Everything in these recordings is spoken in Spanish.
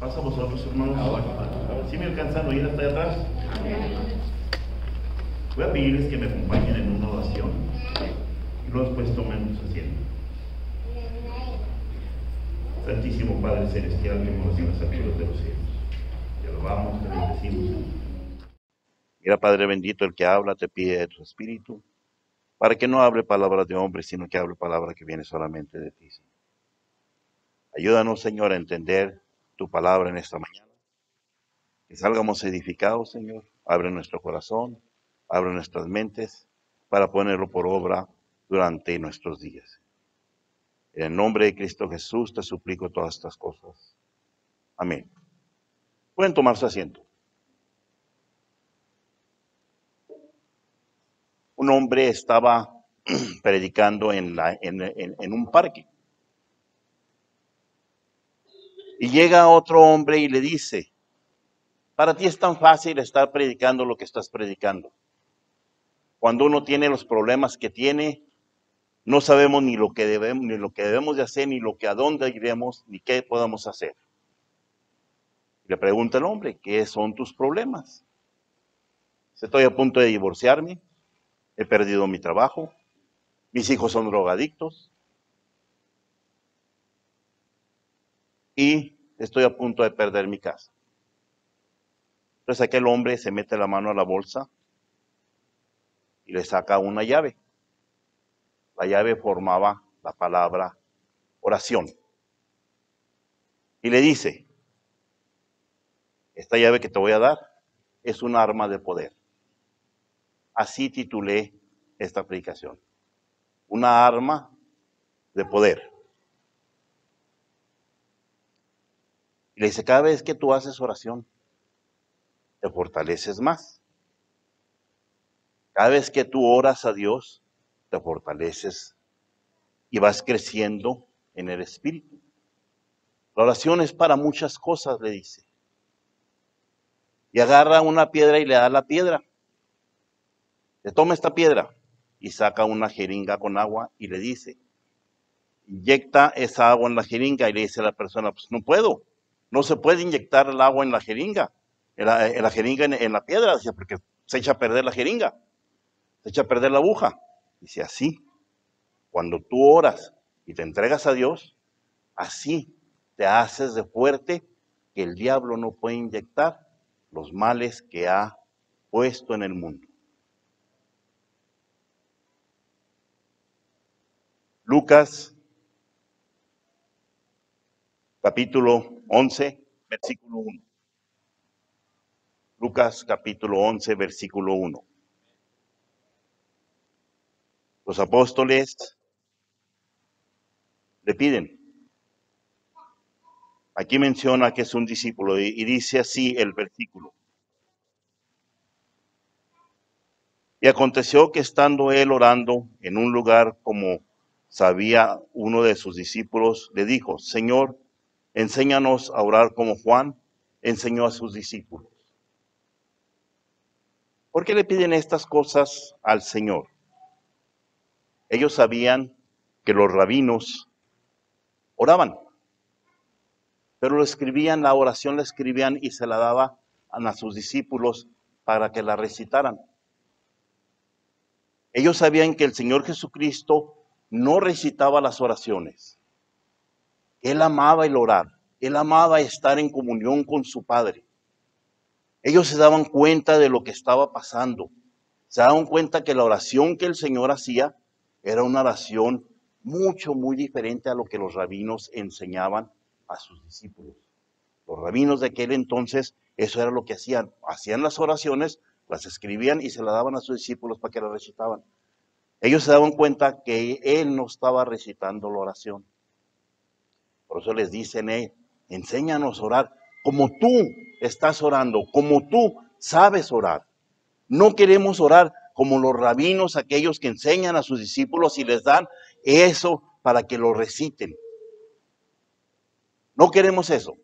Pasa a vosotros, hermanos. Si me alcanzan a oír hasta allá atrás. Voy a pedirles que me acompañen en una oración y luego después tomen su asiento. Santísimo Padre Celestial, que moras en las alturas de los cielos, te alabamos, te bendecimos. Mira, Padre bendito, el que habla te pide de tu espíritu, para que no hable palabras de hombre, sino que hable palabra que viene solamente de ti, Señor. Ayúdanos, Señor, a entender tu palabra en esta mañana. Que salgamos edificados, Señor. Abre nuestro corazón, abre nuestras mentes, para ponerlo por obra durante nuestros días. En el nombre de Cristo Jesús te suplico todas estas cosas. Amén. Pueden tomar su asiento. Un hombre estaba predicando en un parque. Y llega otro hombre y le dice: para ti es tan fácil estar predicando lo que estás predicando. Cuando uno tiene los problemas que tiene, no sabemos ni lo que debemos de hacer, ni a dónde iremos, ni qué podamos hacer. Le pregunta el hombre: ¿qué son tus problemas? Estoy a punto de divorciarme, he perdido mi trabajo, mis hijos son drogadictos y estoy a punto de perder mi casa. Entonces aquel hombre se mete la mano a la bolsa y le saca una llave. La llave formaba la palabra oración. Y le dice: esta llave que te voy a dar es un arma de poder. Así titulé esta predicación: una arma de poder. Y le dice: cada vez que tú haces oración, te fortaleces más. Cada vez que tú oras a Dios, te fortaleces y vas creciendo en el espíritu. La oración es para muchas cosas, le dice. Y agarra una piedra y le da la piedra. Le toma esta piedra y saca una jeringa con agua y le dice: inyecta esa agua en la jeringa. Y le dice a la persona: pues no puedo, no se puede inyectar el agua en la jeringa, en la piedra, porque se echa a perder la jeringa, se echa a perder la aguja. Dice: así, cuando tú oras y te entregas a Dios, así te haces de fuerte, que el diablo no puede inyectar los males que ha puesto en el mundo. Lucas, capítulo 11, versículo 1. Lucas, capítulo 11, versículo 1. Los apóstoles le piden. Aquí menciona que es un discípulo y dice así el versículo: y aconteció que estando él orando en un lugar, como sabía uno de sus discípulos, le dijo: Señor, enséñanos a orar como Juan enseñó a sus discípulos. ¿Por qué le piden estas cosas al Señor? Ellos sabían que los rabinos oraban, pero la oración la escribían y se la daban a sus discípulos para que la recitaran. Ellos sabían que el Señor Jesucristo no recitaba las oraciones. Él amaba el orar, él amaba estar en comunión con su Padre. Ellos se daban cuenta de lo que estaba pasando. Se daban cuenta que la oración que el Señor hacía era una oración muy diferente a lo que los rabinos enseñaban a sus discípulos. Los rabinos de aquel entonces, eso era lo que hacían. Hacían las oraciones, las escribían y se las daban a sus discípulos para que las recitaban. Ellos se daban cuenta que él no estaba recitando la oración. Por eso les dicen: enséñanos a orar como tú estás orando, como tú sabes orar. No queremos orar como los rabinos, aquellos que enseñan a sus discípulos y les dan eso para que lo reciten. No queremos eso.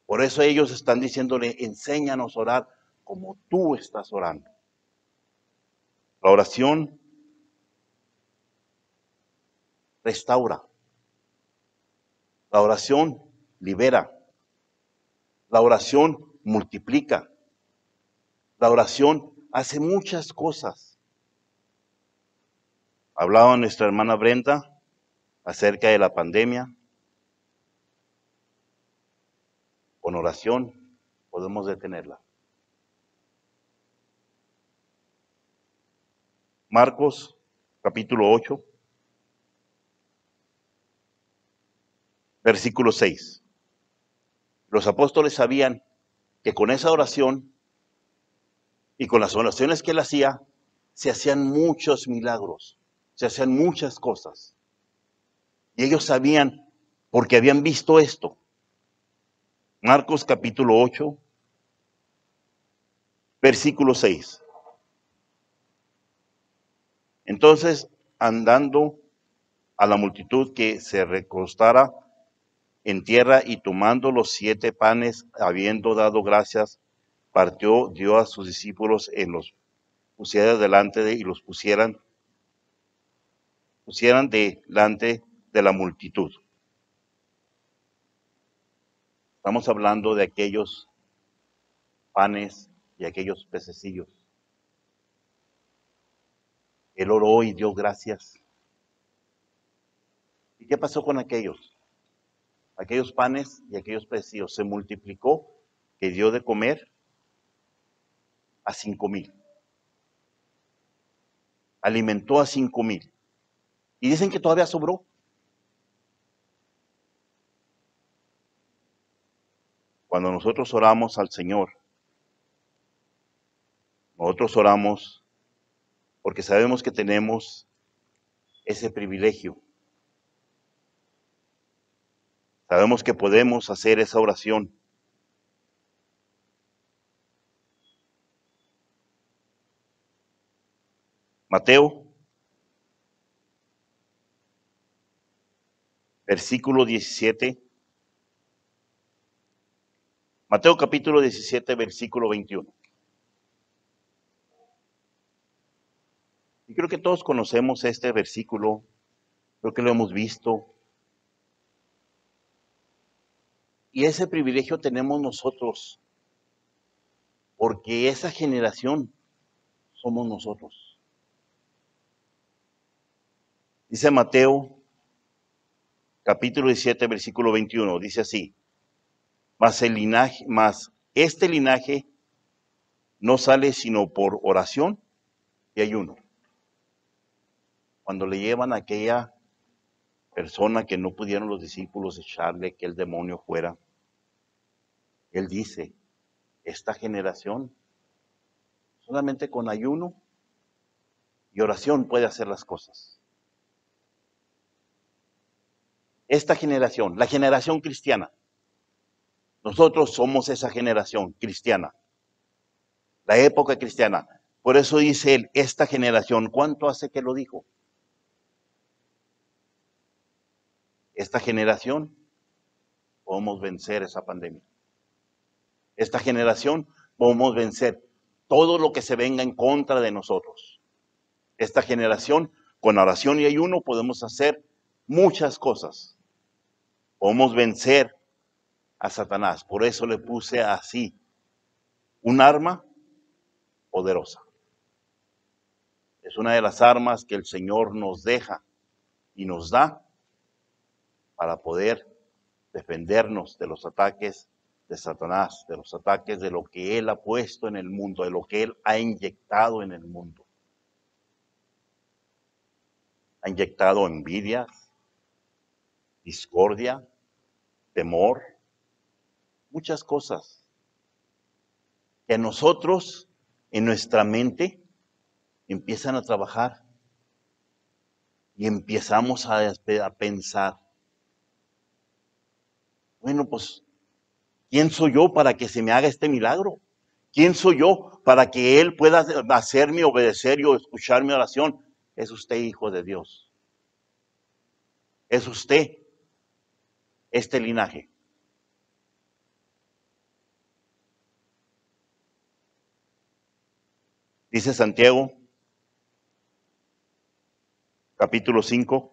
Por eso ellos están diciéndole: enséñanos a orar como tú estás orando. La oración restaura. La oración libera. La oración multiplica. La oración hace muchas cosas. Hablaba nuestra hermana Brenda acerca de la pandemia. Con oración podemos detenerla. Marcos, capítulo 8, versículo 6. Los apóstoles sabían que con esa oración y con las oraciones que él hacía, se hacían muchos milagros, se hacían muchas cosas. Y ellos sabían, porque habían visto esto. Marcos capítulo 8, versículo 6. Entonces, andando a la multitud que se recostara en tierra y tomando los 7 panes, habiendo dado gracias, partió, dio a sus discípulos en los pusiera delante de y los pusieran delante de la multitud. Estamos hablando de aquellos panes y aquellos pececillos. Él oró y dio gracias. ¿Y qué pasó con aquellos? Aquellos panes y aquellos pececillos se multiplicó, que dio de comer a 5,000. Alimentó a 5,000. Y dicen que todavía sobró. Cuando nosotros oramos al Señor, nosotros oramos porque sabemos que tenemos ese privilegio. Sabemos que podemos hacer esa oración. Mateo, versículo 17. Mateo capítulo 17, versículo 21. Y creo que todos conocemos este versículo, creo que lo hemos visto. Y ese privilegio tenemos nosotros, porque esa generación somos nosotros. Dice Mateo capítulo 17, versículo 21, dice así: mas este linaje no sale sino por oración y ayuno. Cuando le llevan a aquella persona que no pudieron los discípulos echarle que el demonio fuera, él dice, esta generación solamente con ayuno y oración puede hacer las cosas. Esta generación, la generación cristiana, nosotros somos esa generación cristiana, la época cristiana. Por eso dice él, esta generación, ¿cuánto hace que lo dijo? Esta generación, podemos vencer esa pandemia. Esta generación, podemos vencer todo lo que se venga en contra de nosotros. Esta generación, con oración y ayuno, podemos hacer muchas cosas. Podemos vencer a Satanás. Por eso le puse así, un arma poderosa. Es una de las armas que el Señor nos deja y nos da para poder defendernos de los ataques de Satanás, de los ataques de lo que Él ha puesto en el mundo, de lo que Él ha inyectado en el mundo. Ha inyectado envidia, discordia, temor, muchas cosas que a nosotros, en nuestra mente, empiezan a trabajar y empezamos a pensar, bueno, pues, ¿quién soy yo para que se me haga este milagro? ¿Quién soy yo para que Él pueda hacerme obedecer y escuchar mi oración? Es usted, hijo de Dios. Es usted, este linaje. Dice Santiago, capítulo 5.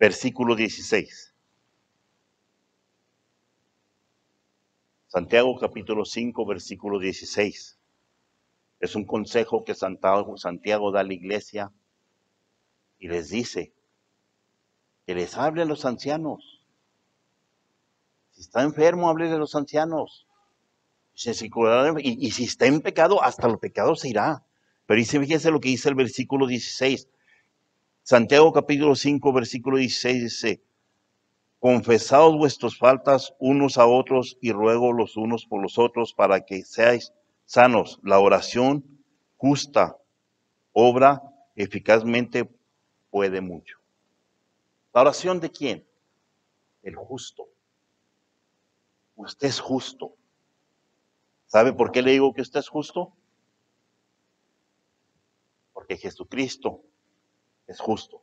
versículo 16. Santiago capítulo 5, versículo 16. Es un consejo que Santiago da a la iglesia y les dice que les hable a los ancianos. Si está enfermo, hable a los ancianos. Y si está en pecado, hasta el pecado se irá. Pero dice, fíjense lo que dice el versículo 16. Santiago capítulo 5, versículo 16 dice, confesaos vuestras faltas unos a otros y ruego los unos por los otros para que seáis sanos. La oración justa obra eficazmente puede mucho. ¿La oración de quién? El justo. Usted es justo. ¿Sabe por qué le digo que usted es justo? Porque Jesucristo es justo.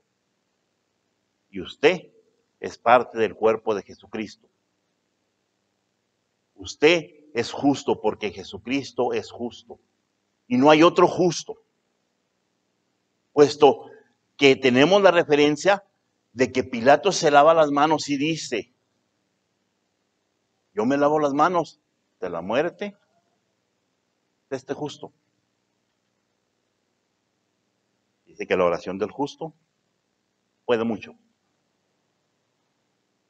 Y usted es parte del cuerpo de Jesucristo. Usted es justo porque Jesucristo es justo. Y no hay otro justo. Puesto que tenemos la referencia de que Pilato se lava las manos y dice, yo me lavo las manos de la muerte de este justo. Dice que la oración del justo puede mucho.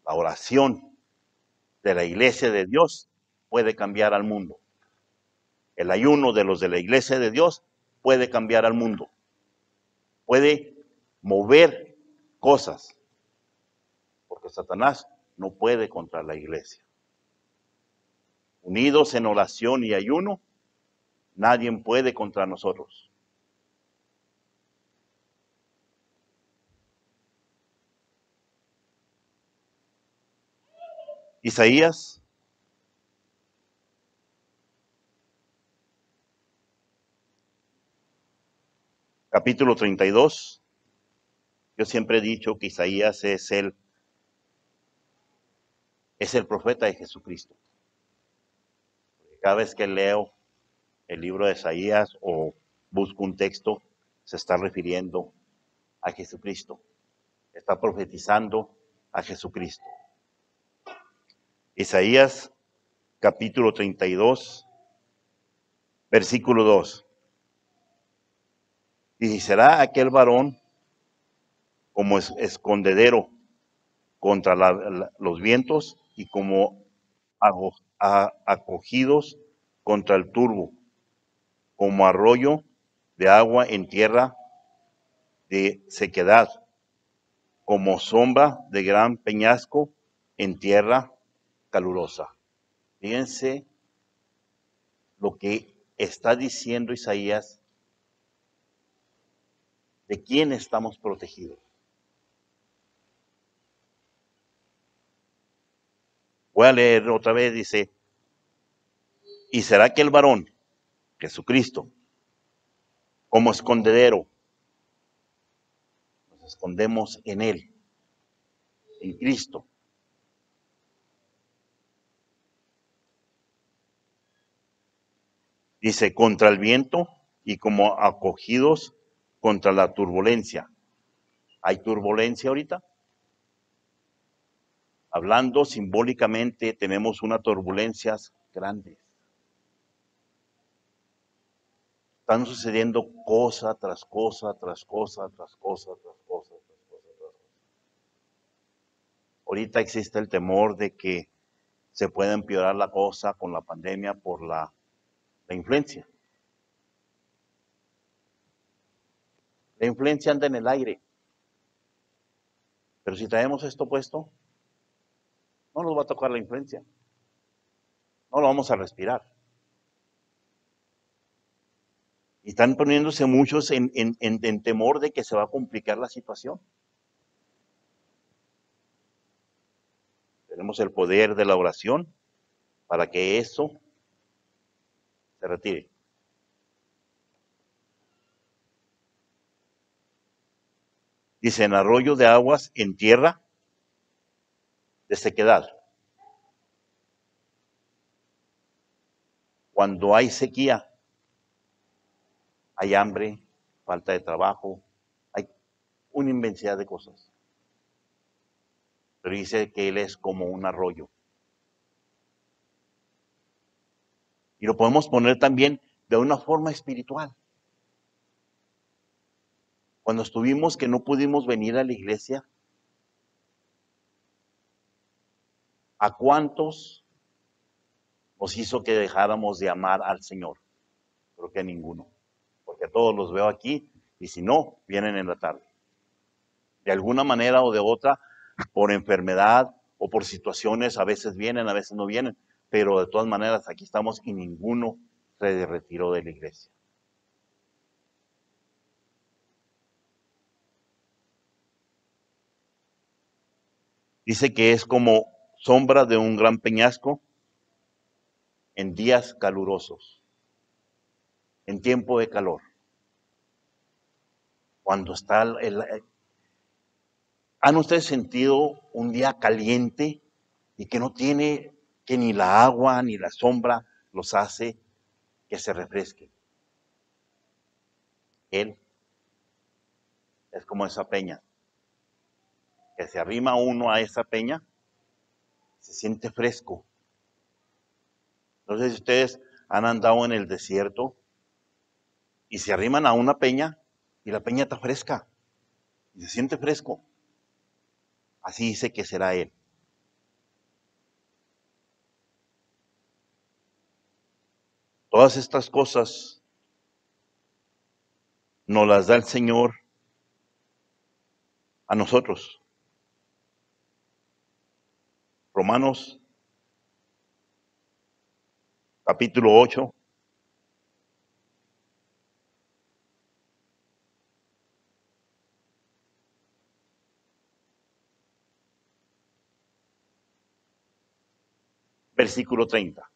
La oración de la iglesia de Dios puede cambiar al mundo. El ayuno de los de la iglesia de Dios puede cambiar al mundo. Puede mover cosas. Porque Satanás no puede contra la iglesia. Unidos en oración y ayuno, nadie puede contra nosotros. Isaías capítulo 32. Yo siempre he dicho que Isaías es el profeta de Jesucristo. Cada vez que leo el libro de Isaías o busco un texto, se está refiriendo a Jesucristo. Está profetizando a Jesucristo. Isaías capítulo 32, versículo 2. Y será aquel varón como escondedero contra los vientos y como acogidos contra el turbo, como arroyo de agua en tierra de sequedad, como sombra de gran peñasco en tierra calurosa. Fíjense lo que está diciendo Isaías, de quién estamos protegidos. Voy a leer otra vez, dice, y será que el varón, Jesucristo, como escondedero, nos escondemos en él, en Cristo. Dice, contra el viento y como acogidos contra la turbulencia. ¿Hay turbulencia ahorita? Hablando simbólicamente, tenemos unas turbulencias grandes. Están sucediendo cosa tras cosa, tras cosa, tras cosa, tras cosa, tras cosa, tras cosa. Ahorita existe el temor de que se pueda empeorar la cosa con la pandemia por la influencia. La influencia anda en el aire. Pero si traemos esto puesto, no nos va a tocar la influencia. No lo vamos a respirar. Y están poniéndose muchos en temor de que se va a complicar la situación. Tenemos el poder de la oración para que eso se retire. Dice, en arroyo de aguas en tierra de sequedad. Cuando hay sequía, hay hambre, falta de trabajo, hay una inmensidad de cosas. pero dice que Él es como un arroyo. Y lo podemos poner también de una forma espiritual. Cuando estuvimos que no pudimos venir a la iglesia, ¿a cuántos nos hizo que dejáramos de amar al Señor? Creo que a ninguno, porque a todos los veo aquí y si no, vienen en la tarde. De alguna manera o de otra, por enfermedad o por situaciones, a veces vienen, a veces no vienen, pero de todas maneras aquí estamos y ninguno se retiró de la iglesia. Dice que es como sombra de un gran peñasco en días calurosos, en tiempo de calor. Cuando está ¿han ustedes sentido un día caliente y que no tiene, que ni la agua ni la sombra los hace que se refresquen? Él es como esa peña, que se arrima uno a esa peña, se siente fresco. No sé si ustedes han andado en el desierto y se arriman a una peña y la peña está fresca y se siente fresco. Así dice que será Él. Todas estas cosas nos las da el Señor a nosotros. Romanos capítulo 8. Versículo 30.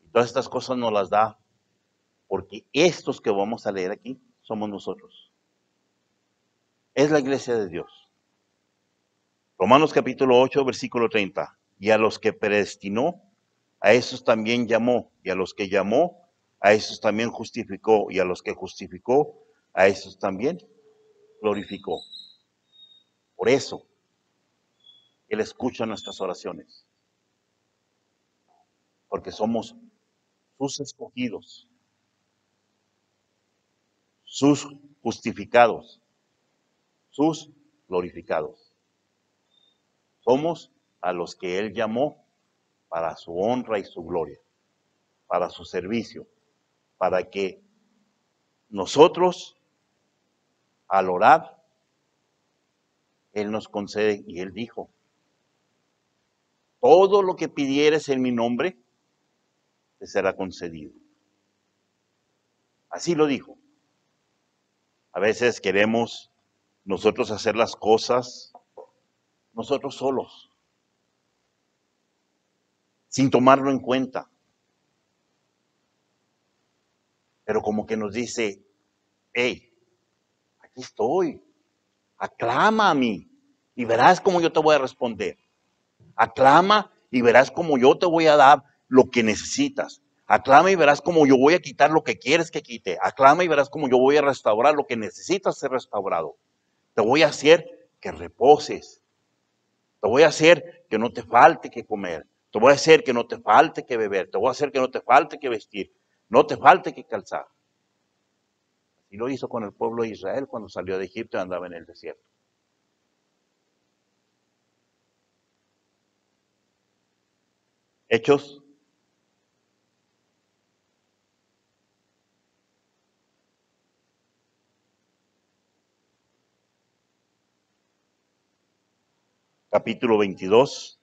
Y todas estas cosas nos las da porque estos que vamos a leer aquí somos nosotros. Es la iglesia de Dios. Romanos capítulo 8, versículo 30. Y a los que predestinó, a esos también llamó. Y a los que llamó, a esos también justificó. Y a los que justificó, a esos también glorificó. Por eso, Él escucha nuestras oraciones. Porque somos sus escogidos, sus justificados, sus glorificados. Somos a los que Él llamó para su honra y su gloria, para su servicio, para que nosotros, al orar, Él nos concede, y Él dijo, todo lo que pidieres en mi nombre, te será concedido. Así lo dijo. A veces queremos nosotros hacer las cosas nosotros solos, sin tomarlo en cuenta. Pero como que nos dice, hey, aquí estoy, aclama a mí y verás cómo yo te voy a responder. Aclama y verás cómo yo te voy a dar lo que necesitas. Aclama y verás cómo yo voy a quitar lo que quieres que quite. Aclama y verás cómo yo voy a restaurar lo que necesitas ser restaurado. Te voy a hacer que reposes. Te voy a hacer que no te falte que comer. Te voy a hacer que no te falte que beber. Te voy a hacer que no te falte que vestir. No te falte que calzar. Así lo hizo con el pueblo de Israel cuando salió de Egipto y andaba en el desierto. Hechos capítulo 22,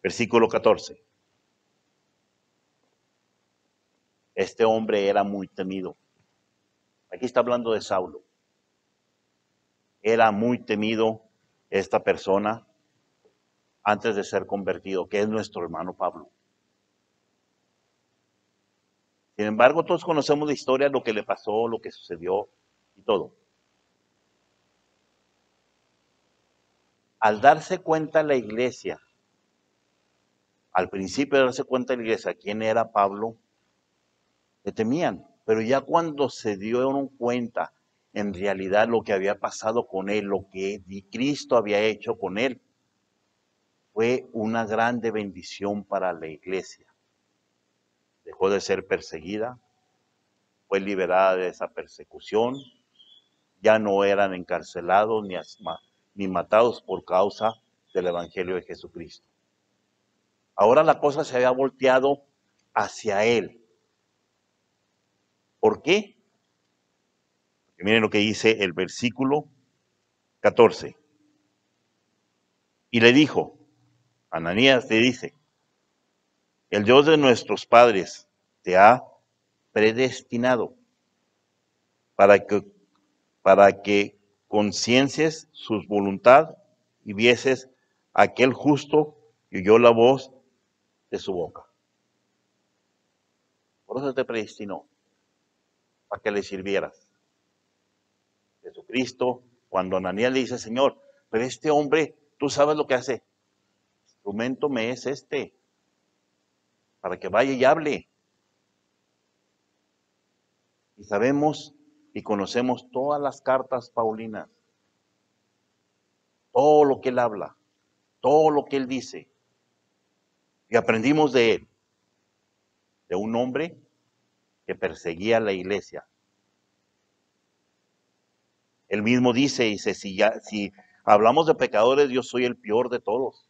versículo 14. Este hombre era muy temido. Aquí está hablando de Saulo. Era muy temido esta persona antes de ser convertido, que es nuestro hermano Pablo. Sin embargo, todos conocemos la historia, lo que le pasó, lo que sucedió y todo. Al darse cuenta la iglesia, al principio de darse cuenta la iglesia quién era Pablo, le temían. Pero ya cuando se dieron cuenta en realidad lo que había pasado con él, lo que Cristo había hecho con él, fue una grande bendición para la iglesia. Dejó de ser perseguida, fue liberada de esa persecución, ya no eran encarcelados ni matados por causa del Evangelio de Jesucristo. Ahora la cosa se había volteado hacia él. ¿Por qué? Porque miren lo que dice el versículo 14. Y le dijo, Ananías le dice, el Dios de nuestros padres te ha predestinado para que conciencias su voluntad y vieses a aquel justo y oyó la voz de su boca. Por eso te predestinó, para que le sirvieras. Jesucristo, cuando Ananías le dice, Señor, pero este hombre, tú sabes lo que hace. Instrumento me es este, para que vaya y hable. Y sabemos y conocemos todas las cartas paulinas, todo lo que él habla, todo lo que él dice. Y aprendimos de él, de un hombre que perseguía a la iglesia. Él mismo dice, si hablamos de pecadores, yo soy el peor de todos,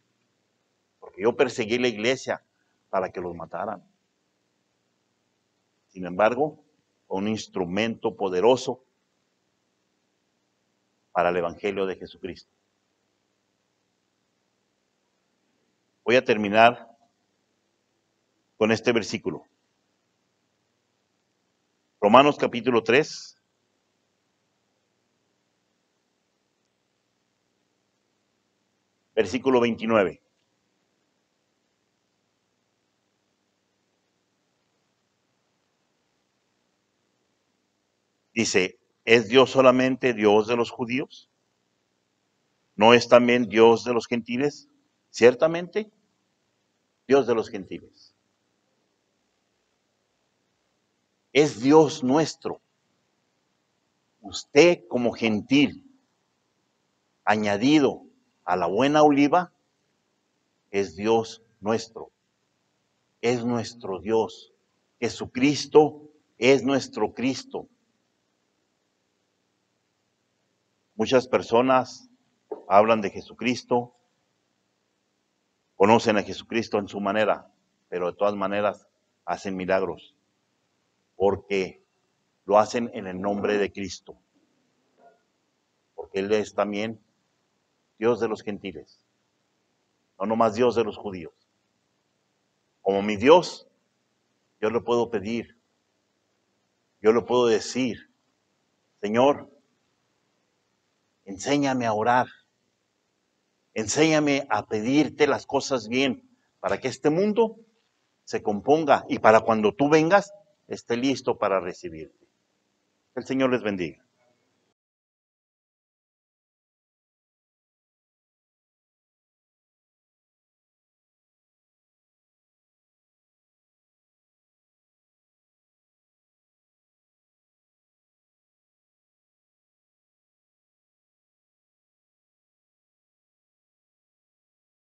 porque yo perseguí la iglesia para que los mataran. Sin embargo, un instrumento poderoso para el Evangelio de Jesucristo. Voy a terminar con este versículo. Romanos capítulo 3. Versículo 29. Dice, ¿es Dios solamente Dios de los judíos? ¿No es también Dios de los gentiles? Ciertamente, Dios de los gentiles. Es Dios nuestro. Usted como gentil, añadido a la buena oliva, es Dios nuestro. Es nuestro Dios. Jesucristo es nuestro Cristo. Muchas personas hablan de Jesucristo, conocen a Jesucristo en su manera, pero de todas maneras hacen milagros, porque lo hacen en el nombre de Cristo, porque Él es también Dios de los gentiles, no nomás Dios de los judíos. Como mi Dios, yo le puedo pedir, yo le puedo decir, Señor, enséñame a orar, enséñame a pedirte las cosas bien, para que este mundo se componga y para cuando tú vengas, esté listo para recibirte. Que el Señor les bendiga.